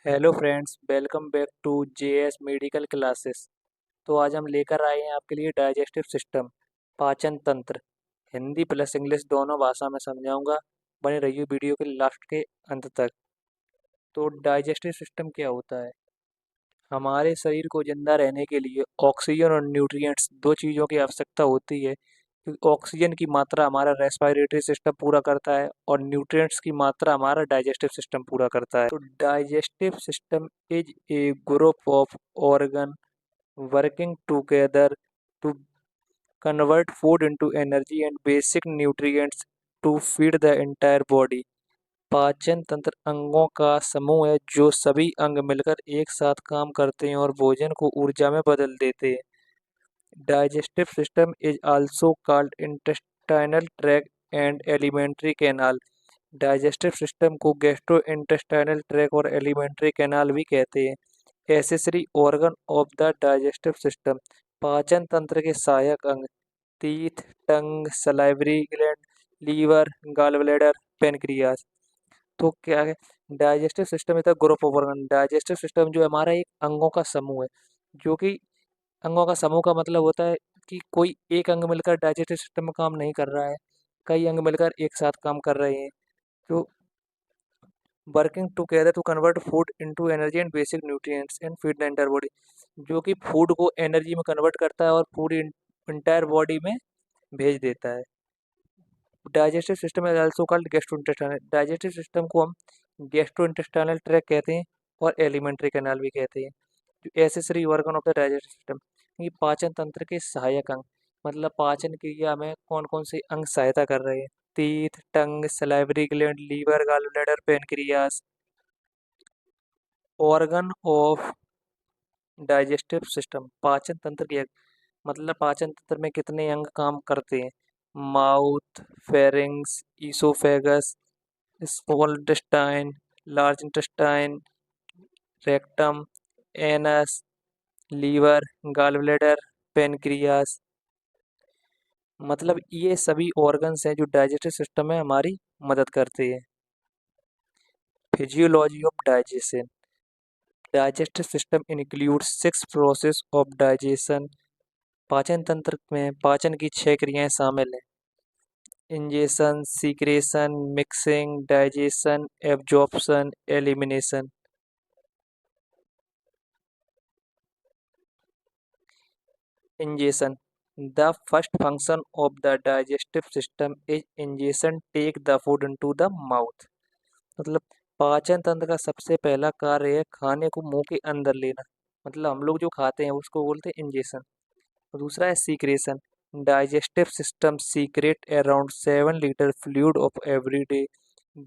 Hello friends, welcome back to JS medical classes. तो आज हम लेकर आए हैं आपके लिए डाइजेस्टिव सिस्टम, पाचन तंत्र। हिंदी प्लस इंग्लिश दोनों भाषा में समझाऊंगा। बने रहिए वीडियो के लास्ट के अंत तक। तो डाइजेस्टिव सिस्टम क्या होता है? हमारे शरीर को जिंदा रहने के लिए ऑक्सीजन और न्यूट्रिएंट्स दो चीज़ों की आवश्यकता होती है, क्योंकि ऑक्सीजन की मात्रा हमारा रेस्पिरेटरी सिस्टम पूरा करता है और न्यूट्रिएंट्स की मात्रा हमारा डाइजेस्टिव सिस्टम पूरा करता है। तो digestive system is a group of organ working together to convert food into energy and basic nutrients to feed the entire body. पाचन तंत्र अंगों का समूह है जो सभी अंग मिलकर एक साथ काम करते हैं और भोजन को ऊर्जा में बदल देते हैं। Digestive system is also called intestinal tract and alimentary canal. Digestive system को गैस्ट्रो इंटेस्टाइनल ट्रैक और एलिमेंट्री कैनाल भी कहते हैं। Accessory organ of the digestive system, पाचन तंत्र के सहायक अंग: teeth, tongue, salivary gland, liver, gall bladder, pancreas. तो क्या है? Digestive system is the group of organ. Digestive system जो है हमारा एक अंगों का समूह है, जो कि अंगों का समूह का मतलब होता है कि कोई एक अंग मिलकर डाइजेस्टिव सिस्टम में काम नहीं कर रहा है, कई अंग मिलकर एक साथ काम कर रहे हैं। तो working together to convert food into energy and basic nutrients and feed the entire body, जो कि फूड को एनर्जी में कन्वर्ट करता है और पूरी इंटायर बॉडी में भेज देता है। Digestive system is also called gastrointestinal. Digestive system को हम गैस्ट्रोइंटेस्टाइनल ट्रैक कहते हैं और एलिमेंट्री कैनाल भी कहते हैं। जो accessory organ of the digestive system, ये पाचन तंत्र के सहायक अंग, मतलब पाचन क्रिया में कौन कौन से अंग सहायता कर रहे हैं: teeth, tongue, salivary gland, liver, gall bladder, pancreas. Organ of digestive system, पाचन तंत्र के मतलब पाचन तंत्र में कितने अंग काम करते हैं: mouth, pharynx, oesophagus, small intestine, large intestine, rectum, anus, liver, gall bladder, pancreas. मतलब ये सभी ऑर्गन्स हैं जो डाइजेस्टिव सिस्टम में हमारी मदद करते हैं। Physiology of digestion, digestive system includes 6 process of digestion. पाचन तंत्र में पाचन की 6 क्रियाएं शामिल हैं: ingestion, secretion, mixing, digestion, absorption, elimination. Ingestion, the first function of the digestive system is ingestion, take the food into the mouth. मतलब पाचन तंत्र का सबसे पहला कार्य है खाने को मुंह के अंदर लेना, मतलब हम लोग जो खाते हैं उसको बोलते हैं इंजेशन। दूसरा है secretion, digestive system secret around 7 litre fluid of every day.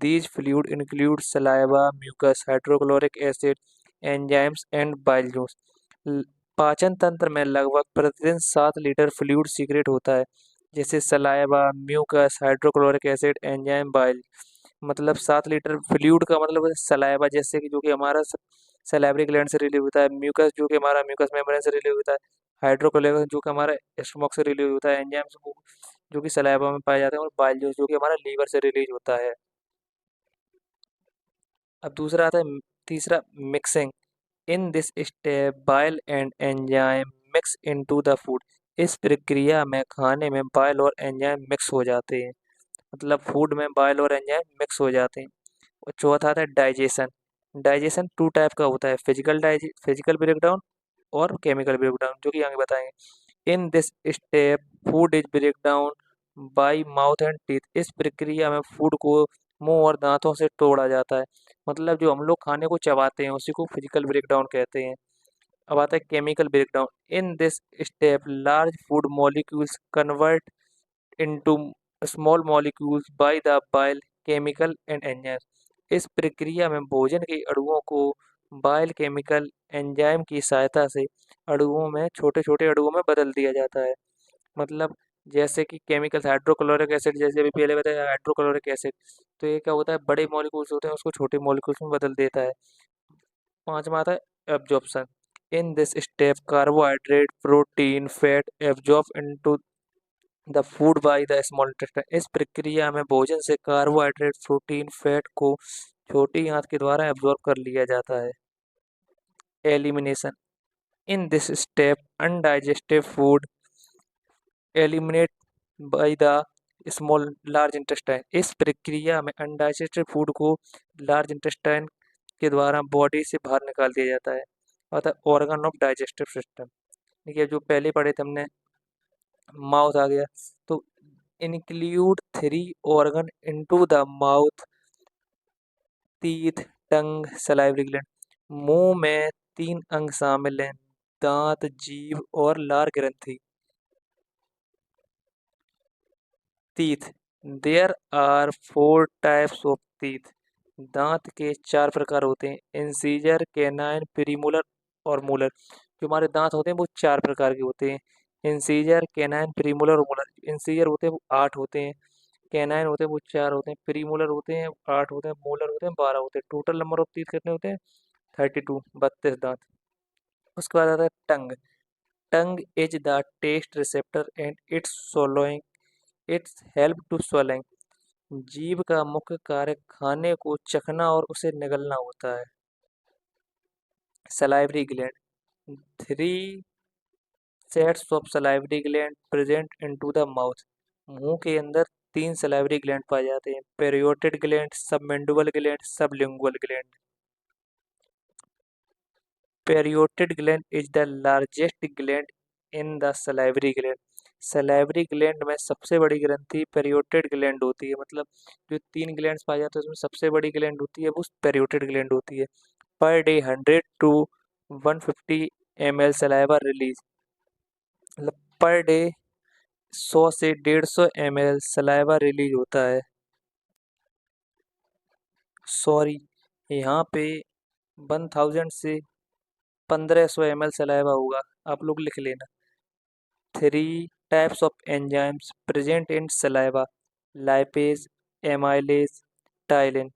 These fluid include saliva, mucus, hydrochloric acid, enzymes and bile juice. पाचन तंत्र में लगभग प्रतिदिन 7 लीटर फ्लूइड सीक्रेट होता है, जैसे saliva, mucus, hydrochloric acid, enzyme, bile. मतलब 7 लीटर फ्लूइड का मतलब है सलाइवा, जैसे कि जो कि हमारा सलाइवरी ग्लैंड से रिलीव होता है, म्यूकस जो कि हमारा म्यूकस मेम्ब्रेन से रिलीव होता है, हाइड्रोकोलेगन जो कि हमारा स्टमक से रिलीज होता है, एंजाइम्स जो कि सलाइवा में पाए जाते हैं, और बाइल जूस जो कि हमारा लीवर से रिलीज होता है। अब दूसरा आता है तीसरा, mixing. In this step bile and enzyme mix into the food. इस प्रक्रिया में खाने में बाइल और एंजाइम मिक्स हो जाते हैं, मतलब फूड में बाइल और एंजाइम मिक्स हो जाते हैं। और चौथा आता है डाइजेशन। डाइजेशन 2 टाइप का होता है: फिजिकल ब्रेकडाउन और केमिकल ब्रेकडाउन, जो कि आगे बताएंगे। In this step food is break down by mouth and teeth. इस प्रक्रिया में फूड को मुंह और दांतों से तोड़ा जाता है, मतलब जो हम लोग खाने को चबाते हैं उसी को फिजिकल ब्रेकडाउन कहते हैं। अब आता है chemical breakdown. In this step large food molecules convert into small molecules by the bile, chemical and enzyme. इस प्रक्रिया में भोजन के अणुओं को बाइल, केमिकल, एंजाइम की सहायता से अणुओं में छोटे छोटे अणुओं में बदल दिया जाता है। मतलब जैसे कि केमिकल हाइड्रोक्लोरिक एसिड, जैसे अभी पहले बताया हाइड्रोक्लोरिक एसिड, तो ये क्या होता है, बड़े मॉलिक्यूल्स होते हैं उसको छोटे मॉलिक्यूल्स में बदल देता है। पांचवा आता है absorption. In this step carbohydrate, protein, fat absorb into the food by the small intestine. इस प्रक्रिया में भोजन से कार्बोहाइड्रेट, प्रोटीन, फैट को छोटी आंत के द्वारा एब्जॉर्ब कर लिया जाता है। Elimination, in this step undigested food eliminate by the small large intestine. इस प्रक्रिया में अनडाइजेस्टेड फूड को लार्ज इंटेस्टाइन के द्वारा बॉडी से बाहर निकाल दिया जाता है। अतः ऑर्गन ऑफ डाइजेस्टिव सिस्टम, देखिए जो पहले पढ़े थे हमने, माउथ आ गया, तो include 3 organ into the mouth, teeth, tongue, salivary gland. मुंह में 3 अंग शामिल हैं, दांत, जीभ और लार ग्रंथि। Teeth, there are 4 types of teeth. दांत के 4 प्रकार होते हैं, इंसीजर, कैनाइन, प्रीमोलर और मोलर। जो हमारे दांत होते हैं वो 4 प्रकार के होते हैं, इंसीजर, कैनाइन, प्रीमोलर और मोलर। इंसीजर होते हैं वो 8 होते हैं, कैनाइन होते हैं वो 4 होते हैं, प्रीमोलर होते हैं 8 होते हैं, मोलर होते हैं 12 होते हैं। टोटल नंबर ऑफ टीथ कितने होते हैं? 32, 32 दांत। उसके बाद आता है tongue. Tongue is the taste receptor and it's swallowing, it's help to swallowing। जीभ का मुख्य कार्य खाने को चखना और उसे निगलना होता है। Salivary gland, 3 sets of salivary gland present into the mouth. मुंह के अंदर 3 सलाइवरी ग्लैंड पाए जाते हैं, parotid gland, submandibular gland, sublingual gland. Parotid gland is the largest gland in the salivary gland. Salivary gland में सबसे बड़ी ग्रंथि पेरियोटिड ग्लैंड होती है, मतलब जो 3 ग्लैंड्स पाए जाते हैं उसमें सबसे बड़ी ग्लैंड होती है वो पेरियोटिड ग्लैंड होती है। Per day 100 to 150 ml saliva release, मतलब पर डे 100 से 150 ml सलाइवा रिलीज होता है। सॉरी, यहाँ पे 1000 से 1500 ml सलाइवा होगा, आप लोग लिख लेना। 3 types of enzymes present in saliva, lipase, amylase, ptyalin.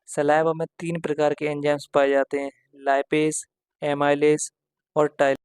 Saliva में 3 प्रकार के एंजाइम्स पाए जाते हैं, लाइपेज, एमाइलेज और टाइलिन।